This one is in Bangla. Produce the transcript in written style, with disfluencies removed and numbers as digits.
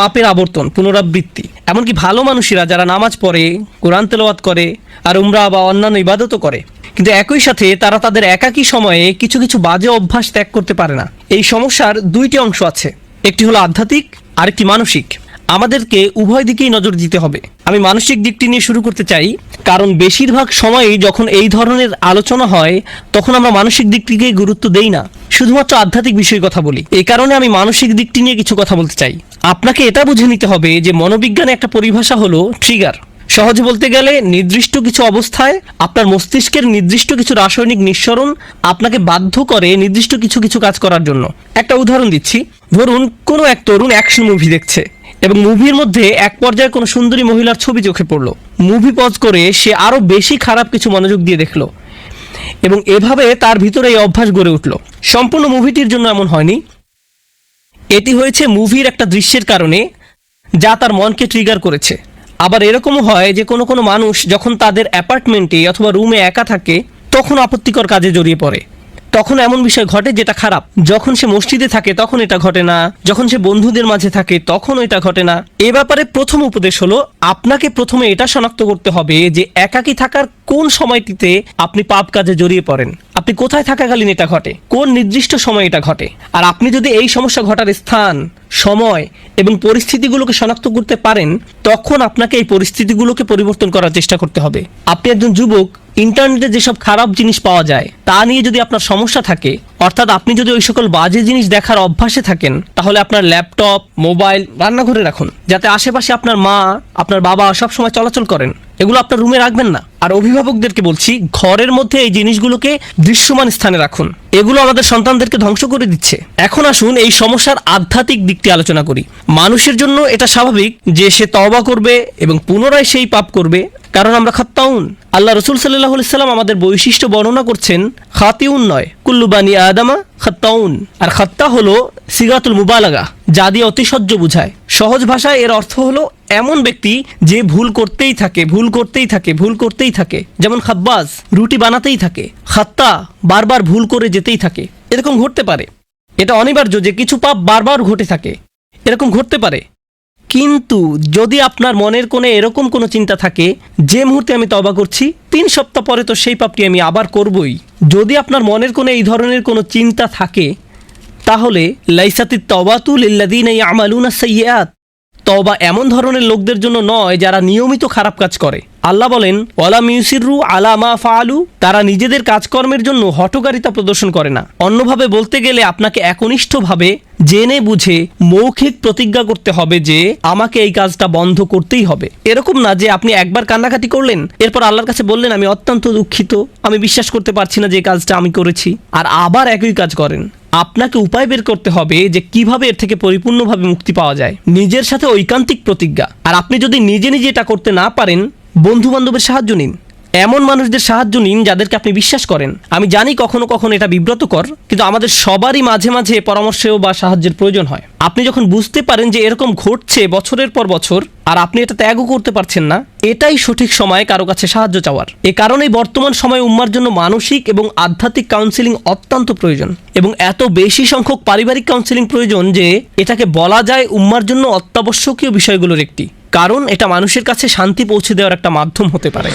পাপের আবর্তন, পুনরাবৃত্তি। এমনকি ভালো মানুষেরা যারা নামাজ পড়ে, কোরআন তেলাওয়াত করে আর উমরা বা অন্যান্য ইবাদতও করে, কিন্তু একই সাথে তারা তাদের একাকী সময়ে কিছু কিছু বাজে অভ্যাস ত্যাগ করতে পারে না। এই সমস্যার দুইটি অংশ আছে, একটি হলো আধ্যাত্মিক, আরেকটি মানসিক। আমাদেরকে উভয় দিকেই নজর দিতে হবে। আমি মানসিক দিকটি নিয়ে শুরু করতে চাই, কারণ বেশিরভাগ সময়ই যখন এই ধরনের আলোচনা হয় তখন আমরা মানসিক দিকটিকে গুরুত্ব দেই না, শুধুমাত্র আধ্যাত্মিক বিষয়ে কথা বলি। এই কারণে আমি মানসিক দিকটি নিয়ে কিছু কথা বলতে চাই। আপনাকে এটা বুঝে নিতে হবে যে মনোবিজ্ঞানে একটা পরিভাষা হলো ট্রিগার। সহজে বলতে গেলে নির্দিষ্ট কিছু অবস্থায় আপনার মস্তিষ্কের নির্দিষ্ট কিছু রাসায়নিক নিঃসরণ আপনাকে বাধ্য করে নির্দিষ্ট কিছু কিছু কাজ করার জন্য। একটা উদাহরণ দিচ্ছি, ধরুন কোনো এক তরুণ অ্যাকশন মুভি দেখছে এবং মুভির মধ্যে এক পর্যায়ে কোনো সুন্দরী মহিলার ছবি চোখে পড়লো। মুভি পজ করে সে আরও বেশি খারাপ কিছু মনোযোগ দিয়ে দেখলো এবং এভাবে তার ভিতরে এই অভ্যাস গড়ে উঠল। সম্পূর্ণ মুভিটির জন্য এমন হয়নি, এটি হয়েছে মুভির একটা দৃশ্যের কারণে যা তার মনকে ট্রিগার করেছে। আবার এরকমও হয় যে কোনো কোনো মানুষ যখন তাদের অ্যাপার্টমেন্টে অথবা রুমে একা থাকে তখন আপত্তিকর কাজে জড়িয়ে পড়ে, তখন এমন বিষয় ঘটে যেটা খারাপ। যখন সে মসজিদে থাকে তখন এটা ঘটে না, যখন সে বন্ধুদের মাঝে থাকে তখন এটা ঘটে না। এ ব্যাপারে প্রথম উপদেশ হলো, আপনাকে প্রথমে এটা শনাক্ত করতে হবে যে একাকী থাকার কোন সময়টিতে আপনি পাপ কাজে জড়িয়ে পড়েন, আপনি কোথায় থাকাকালীন এটা ঘটে, কোন নির্দিষ্ট সময় এটা ঘটে। আর আপনি যদি এই সমস্যা ঘটার স্থান, সময় এবং পরিস্থিতিগুলোকে শনাক্ত করতে পারেন, তখন আপনাকে এই পরিস্থিতিগুলোকে পরিবর্তন করার চেষ্টা করতে হবে। আপনি একজন যুবক, ইন্টারনেটে যেসব খারাপ জিনিস পাওয়া যায় তা নিয়ে যদি আপনার সমস্যা থাকে, অর্থাৎ আপনি যদি ওই সকল বাজে জিনিস দেখার অভ্যাসে থাকেন, তাহলে আপনার ল্যাপটপ, মোবাইল রান্নাঘরে রাখুন, যাতে আশেপাশে আপনার মা, আপনার বাবা সবসময় চলাচল করেন। এগুলো আপনার রুমে রাখবেন না। আর অভিভাবকদেরকে বলছি, ঘরের মধ্যে এই জিনিসগুলোকে দৃশ্যমান স্থানে রাখুন, এগুলো আমাদের সন্তানদেরকে ধ্বংস করে দিচ্ছে। এখন আসুন এই সমস্যার আধ্যাত্মিক দিকটি আলোচনা করি। মানুষের জন্য এটা স্বাভাবিক যে সে তওবা করবে এবং পুনরায় সেই পাপ করবে, কারণ আমরা খাত্তাউন। আল্লাহ রসুল সাল্লাল্লাহু আলাইহি সাল্লাম আমাদের বৈশিষ্ট্য বর্ণনা করছেন, খাতিউন নয়, কুল্লু বানি আদামা খাত্তাউন। আর খাত্তা হলো সিগাতুল মুবালাগা, যা দিয়ে অতিশয্য বুঝায়। সহজ ভাষায় এর অর্থ হলো এমন ব্যক্তি যে ভুল করতেই থাকে, ভুল করতেই থাকে, ভুল করতেই থাকে। যেমন খাব্বাজ রুটি বানাতেই থাকে, খাত্তা বারবার ভুল করে যেতেই থাকে। এরকম ঘটতে পারে, এটা অনিবার্য যে কিছু পাপ বারবার ঘটে থাকে, এরকম ঘটতে পারে। কিন্তু যদি আপনার মনের কোণে এরকম কোনো চিন্তা থাকে যে মুহূর্তে আমি তওবা করছি 3 সপ্তাহ পরে তো সেই পাপটি আমি আবার করবই, যদি আপনার মনের কোণে এই ধরনের কোনো চিন্তা থাকে, তাহলে লাইসাতিত তাওবাতু লিল্লাযিনা ইয়ামালুনা সাইয়্যাত, তওবা এমন ধরনের লোকদের জন্য নয় যারা নিয়মিত খারাপ কাজ করে। আল্লাহ বলেন, ওয়ালাম ইউসিরু আলা মা ফাআলু, তারা নিজেদের কাজকর্মের জন্য হঠকারিতা প্রদর্শন করে না। অন্যভাবে বলতে গেলে আপনাকে একনিষ্ঠভাবে জেনে বুঝে মৌখিক প্রতিজ্ঞা করতে হবে যে আমাকে এই কাজটা বন্ধ করতেই হবে। এরকম না যে আপনি একবার কান্নাকাটি করলেন, এরপর আল্লাহর কাছে বললেন আমি অত্যন্ত দুঃখিত, আমি বিশ্বাস করতে পারছি না যে এই কাজটা আমি করেছি, আর আবার একই কাজ করেন। আপনাকে উপায় বের করতে হবে যে কিভাবে এর থেকে পরিপূর্ণভাবে মুক্তি পাওয়া যায়, নিজের সাথে ঐকান্তিক প্রতিজ্ঞা। আর আপনি যদি নিজে নিজে এটা করতে না পারেন, বন্ধু বান্ধবের সাহায্য নিন, এমন মানুষদের সাহায্য নিন যাদেরকে আপনি বিশ্বাস করেন। আমি জানি কখনো কখনো এটা বিব্রতকর, কিন্তু আমাদের সবারই মাঝে মাঝে পরামর্শেও বা সাহায্যের প্রয়োজন হয়। আপনি যখন বুঝতে পারেন যে এরকম ঘটছে বছরের পর বছর আর আপনি এটা ত্যাগও করতে পারছেন না, এটাই সঠিক সময় কারো কাছে সাহায্য চাওয়ার। এ কারণেই বর্তমান সময়ে উম্মার জন্য মানসিক এবং আধ্যাত্মিক কাউন্সিলিং অত্যন্ত প্রয়োজন, এবং এত বেশি সংখ্যক পারিবারিক কাউন্সিলিং প্রয়োজন যে এটাকে বলা যায় উম্মার জন্য অত্যাবশ্যকীয় বিষয়গুলোর একটি, কারণ এটা মানুষের কাছে শান্তি পৌঁছে দেওয়ার একটা মাধ্যম হতে পারে।